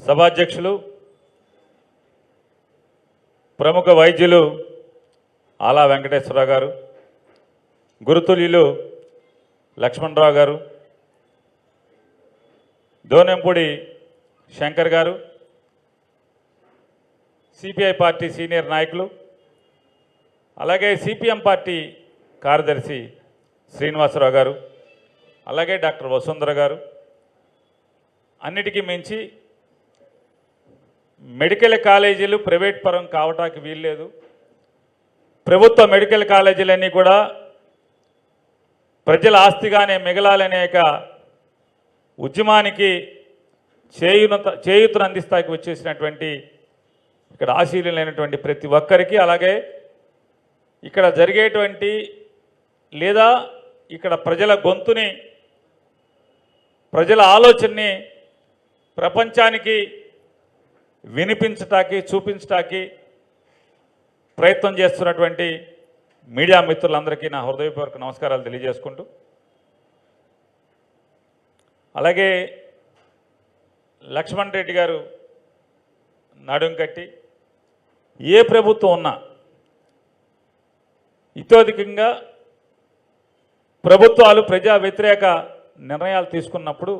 సభాధ్యక్షులు ప్రముఖ వైద్యులు ఆలా వెంకటేశ్వరరావు గారు, గురుతుల్యులు లక్ష్మణరావు గారు, దోనెంపూడి శంకర్ గారు, సిపిఐ పార్టీ సీనియర్ నాయకులు, అలాగే సిపిఎం పార్టీ కార్యదర్శి శ్రీనివాసరావు గారు, అలాగే డాక్టర్ వసుంధర గారు, అన్నిటికీ మించి మెడికల్ కాలేజీలు ప్రైవేట్ పరం కావటానికి వీల్లేదు. ప్రభుత్వ మెడికల్ కాలేజీలన్నీ కూడా ప్రజల ఆస్తిగానే మిగలాలనే ఉద్యమానికి చేయూతను అందిస్తాకి వచ్చేసినటువంటి ఇక్కడ ఆశీలైనటువంటి ప్రతి ఒక్కరికి, అలాగే ఇక్కడ జరిగేటువంటి లేదా ఇక్కడ ప్రజల గొంతుని, ప్రజల ఆలోచనని ప్రపంచానికి వినిపించటానికి, చూపించటానికి ప్రయత్నం చేస్తున్నటువంటి మీడియా మిత్రులందరికీ నా హృదయపూర్వక నమస్కారాలు తెలియజేసుకుంటూ, అలాగే లక్ష్మణ్ రెడ్డి గారు నడుం కట్టి ఏ ప్రభుత్వం ఉన్నా ఇతోధికంగా ప్రభుత్వాలు ప్రజా వ్యతిరేక నిర్ణయాలు తీసుకున్నప్పుడు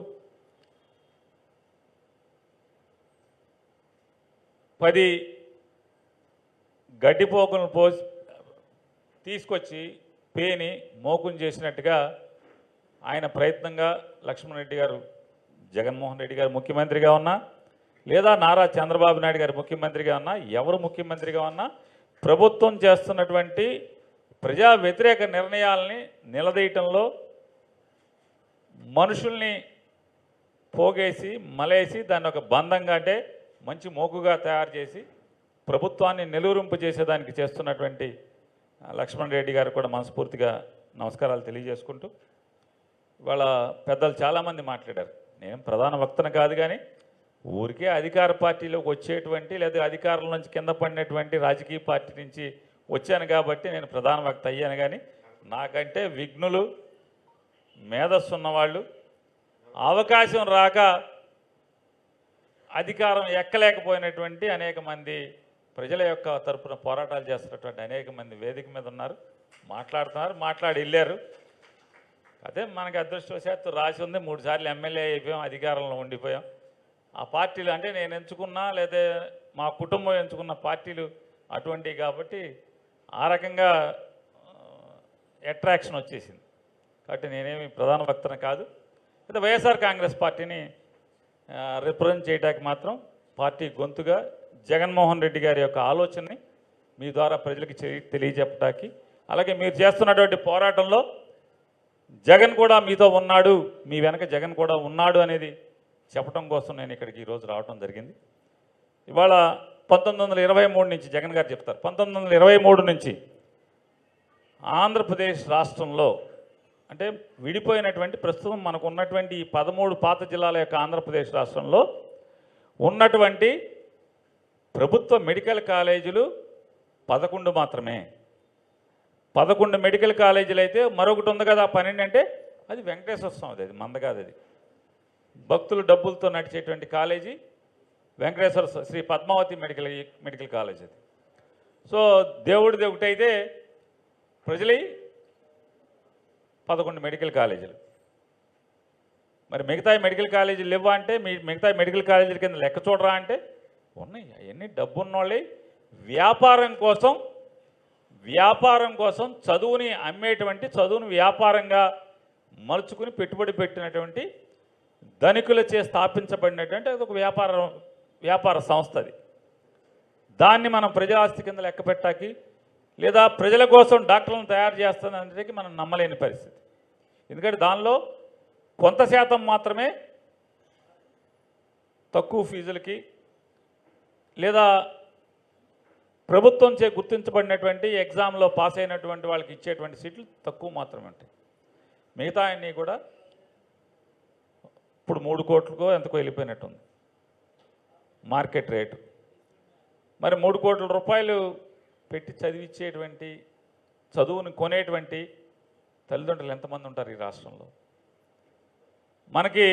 10 గడ్డిపోకులను తీసుకొచ్చి పేని మోకుం చేసినట్టుగా ఆయన ప్రయత్నంగా లక్ష్మణ్ రెడ్డి గారు, జగన్మోహన్ రెడ్డి గారు ముఖ్యమంత్రిగా ఉన్నా, లేదా నారా చంద్రబాబు నాయుడు గారు ముఖ్యమంత్రిగా ఉన్నా, ఎవరు ముఖ్యమంత్రిగా ఉన్నా ప్రభుత్వం చేస్తున్నటువంటి ప్రజా వ్యతిరేక నిర్ణయాలని నిలదీయటంలో మనుషుల్ని పోగేసి మలేసి దాన్ని ఒక బంధంగా, అంటే మంచి మోకుగా తయారు చేసి ప్రభుత్వాన్ని నిలువరింపు చేసేదానికి చేస్తున్నటువంటి లక్ష్మణ్ రెడ్డి గారు కూడా మనస్ఫూర్తిగా నమస్కారాలు తెలియజేసుకుంటూ, వాళ్ళ పెద్దలు చాలామంది మాట్లాడారు. నేను ప్రధాన వక్తను కాదు, కానీ ఊరికే అధికార పార్టీలోకి వచ్చేటువంటి లేదా అధికారుల నుంచి కింద పడినటువంటి రాజకీయ పార్టీ నుంచి వచ్చాను కాబట్టి నేను ప్రధాన వక్త అయ్యాను. కానీ నాకంటే విఘ్నులు, మేధస్సు ఉన్నవాళ్ళు, అవకాశం రాక అధికారం ఎక్కలేకపోయినటువంటి అనేక మంది ప్రజల యొక్క తరపున పోరాటాలు చేస్తున్నటువంటి అనేక మంది వేదిక మీద ఉన్నారు, మాట్లాడుతున్నారు, మాట్లాడి వెళ్ళారు. అదే మనకి అదృష్టవశాత్తు రాసి ఉంది, 3 సార్లు ఎమ్మెల్యే అయిపోయాం, అధికారంలో ఉండిపోయాం. ఆ పార్టీలు అంటే నేను ఎంచుకున్నా లేదా మా కుటుంబం ఎంచుకున్న పార్టీలు అటువంటివి కాబట్టి ఆ రకంగా అట్రాక్షన్ వచ్చేసింది. కాబట్టి నేనేమి ప్రధాన వక్తన కాదు. అయితే వైఎస్ఆర్ కాంగ్రెస్ పార్టీని రిప్రజెంట్ చేయడానికి మాత్రం పార్టీ గొంతుగా జగన్మోహన్ రెడ్డి గారి యొక్క ఆలోచనని మీ ద్వారా ప్రజలకు తెలియజెప్పడానికి, అలాగే మీరు చేస్తున్నటువంటి పోరాటంలో జగన్ కూడా మీతో ఉన్నాడు, మీ వెనక జగన్ కూడా ఉన్నాడు అనేది చెప్పడం కోసం నేను ఇక్కడికి ఈరోజు రావడం జరిగింది. ఇవాళ 1923 నుంచి జగన్ గారు చెప్తారు, 1923 నుంచి ఆంధ్రప్రదేశ్ రాష్ట్రంలో, అంటే విడిపోయినటువంటి ప్రస్తుతం మనకు ఉన్నటువంటి ఈ 13 పాత జిల్లాల యొక్క ఆంధ్రప్రదేశ్ రాష్ట్రంలో ఉన్నటువంటి ప్రభుత్వ మెడికల్ కాలేజీలు 11 మాత్రమే. 11 మెడికల్ కాలేజీలు అయితే మరొకటి ఉంది కదా 12, అంటే అది వెంకటేశ్వర స్వామిది, అది మంద కాదు. అది భక్తులు డబ్బులతో నడిచేటువంటి college Venkateswara Sri Padmavathi medical college అది. సో దేవుడిది ఒకటైతే ప్రజలై 11 మెడికల్ కాలేజీలు. మరి మిగతా మెడికల్ కాలేజీలు లేవా అంటే, మిగతా మెడికల్ కాలేజీల కింద లెక్క చూడరా అంటే ఉన్నాయి. అవన్నీ డబ్బు ఉన్నోళ్ళే వ్యాపారం కోసం చదువుని అమ్మేటువంటి, చదువుని వ్యాపారంగా మలుచుకుని పెట్టుబడి పెట్టినటువంటి ధనికులచే స్థాపించబడినటువంటి అది ఒక వ్యాపార సంస్థ. అది దాన్ని మనం ప్రజాస్తి కింద లెక్క పెట్టాకి లేదా ప్రజల కోసం డాక్టర్లను తయారు చేస్తుందనేది మనం నమ్మలేని పరిస్థితి. ఎందుకంటే దానిలో కొంత శాతం మాత్రమే తక్కువ ఫీజులకి లేదా ప్రభుత్వంచే గుర్తించబడినటువంటి ఎగ్జామ్లో పాస్ అయినటువంటి వాళ్ళకి ఇచ్చేటువంటి సీట్లు తక్కువ మాత్రమే ఉంటాయి. మిగతా అన్నీ కూడా ఇప్పుడు 3 కోట్లకో ఎంతకో వెళ్ళిపోయినట్టుంది మార్కెట్ రేటు. మరి 3 కోట్ల రూపాయలు పెట్టి చదివించేటువంటి, చదువుని కొనేటువంటి తల్లిదండ్రులు ఎంతమంది ఉంటారు ఈ రాష్ట్రంలో? మనకి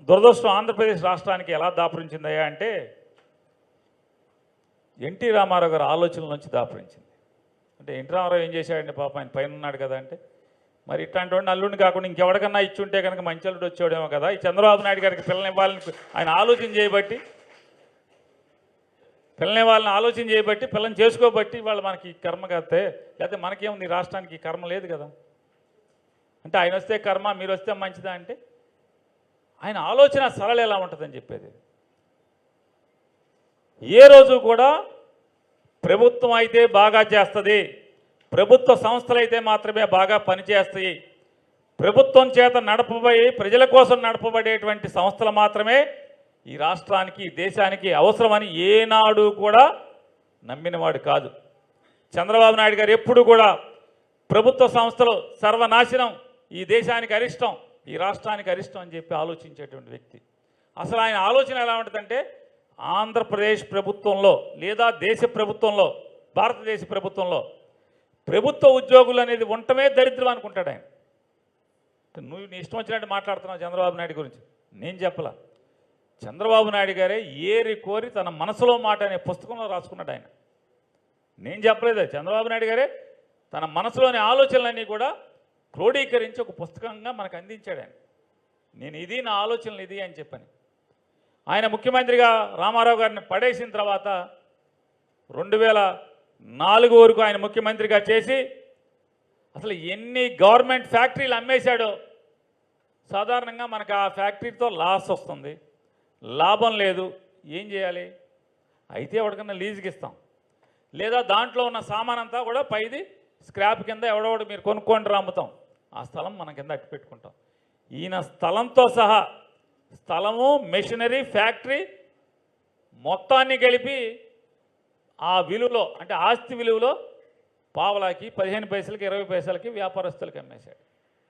దురదృష్టం ఆంధ్రప్రదేశ్ రాష్ట్రానికి ఎలా దాపురించిందయ్యా అంటే ఎన్టీ రామారావు గారి ఆలోచనల నుంచి దాపురించింది. అంటే ఎన్టీ రామారావు ఏం చేశాడంటే పాప ఆయన పైన ఉన్నాడు కదా అంటే మరి ఇట్లాంటి వాడిని అల్లుడిని కాకుండా ఇంకెవరికన్నా ఇచ్చుంటే కనుక మంచి అల్లుడు వచ్చేవాడేమో కదా. ఈ చంద్రబాబు నాయుడు గారికి పిల్లని ఇవ్వాలని ఆయన ఆలోచన చేయబట్టి పిల్లని చేసుకోబట్టి వాళ్ళు మనకి కర్మ కడితే లేకపోతే మనకేముంది ఈ రాష్ట్రానికి కర్మ లేదు కదా. అంటే ఆయన వస్తే కర్మ మీరు వస్తే మంచిదా అంటే ఆయన ఆలోచన సరళ ఎలా ఉంటుందని చెప్పేది. ఏ రోజు కూడా ప్రభుత్వం అయితే బాగా చేస్తుంది, ప్రభుత్వ సంస్థలు అయితే మాత్రమే బాగా పనిచేస్తాయి, ప్రభుత్వం చేత నడపబోయి ప్రజల కోసం నడపబడేటువంటి సంస్థలు మాత్రమే ఈ రాష్ట్రానికి దేశానికి అవసరమని ఏనాడు కూడా నమ్మినవాడు కాదు. చంద్రబాబు నాయుడు గారు ఎప్పుడు కూడా ప్రభుత్వ సంస్థలు సర్వనాశనం, ఈ దేశానికి అరిష్టం, ఈ రాష్ట్రానికి అరిష్టం అని చెప్పి ఆలోచించేటువంటి వ్యక్తి. అసలు ఆయన ఆలోచన ఎలా ఉంటుందంటే ఆంధ్రప్రదేశ్ ప్రభుత్వంలో లేదా దేశ ప్రభుత్వంలో భారతదేశ ప్రభుత్వంలో ప్రభుత్వ ఉద్యోగులు అనేది ఉండటమే దరిద్రం అనుకుంటాడు ఆయన. నువ్వు నీ ఇష్టం వచ్చినట్టు మాట్లాడుతున్నావు చంద్రబాబు నాయుడు గురించి. నేను చెప్పలా, చంద్రబాబు నాయుడు గారే ఏరి కోరి తన మనసులో మాట అనే పుస్తకంలో రాసుకున్నాడు ఆయన. నేను చెప్పలేదు, చంద్రబాబు నాయుడు గారే తన మనసులోని ఆలోచనలన్నీ కూడా క్రోడీకరించి ఒక పుస్తకంగా మనకు అందించాడు ఆయన. నేను ఇది నా ఆలోచనలు ఇది అని చెప్పని ఆయన ముఖ్యమంత్రిగా రామారావు గారిని పడేసిన తర్వాత 2004 వరకు ఆయన ముఖ్యమంత్రిగా చేసి అసలు ఎన్ని గవర్నమెంట్ ఫ్యాక్టరీలు అమ్మేశాడో. సాధారణంగా మనకు ఆ ఫ్యాక్టరీతో లాస్ వస్తుంది, లాభం లేదు, ఏం చేయాలి? అయితే ఎవరికన్నా లీజుకి ఇస్తాం, లేదా దాంట్లో ఉన్న సామాన్ అంతా కూడా పైది స్క్రాప్ కింద ఎవడోడు మీరు కొనుక్కోండి అమ్ముతాం, ఆ స్థలం మన కింద అట్టు పెట్టుకుంటాం. ఈయన స్థలంతో సహా స్థలము, మెషినరీ, ఫ్యాక్టరీ మొత్తాన్ని కలిపి ఆ విలువలో అంటే ఆస్తి విలువలో పావలాకి 15 పైసలకి 20 పైసలకి వ్యాపారస్తులకి అమ్మేశాడు.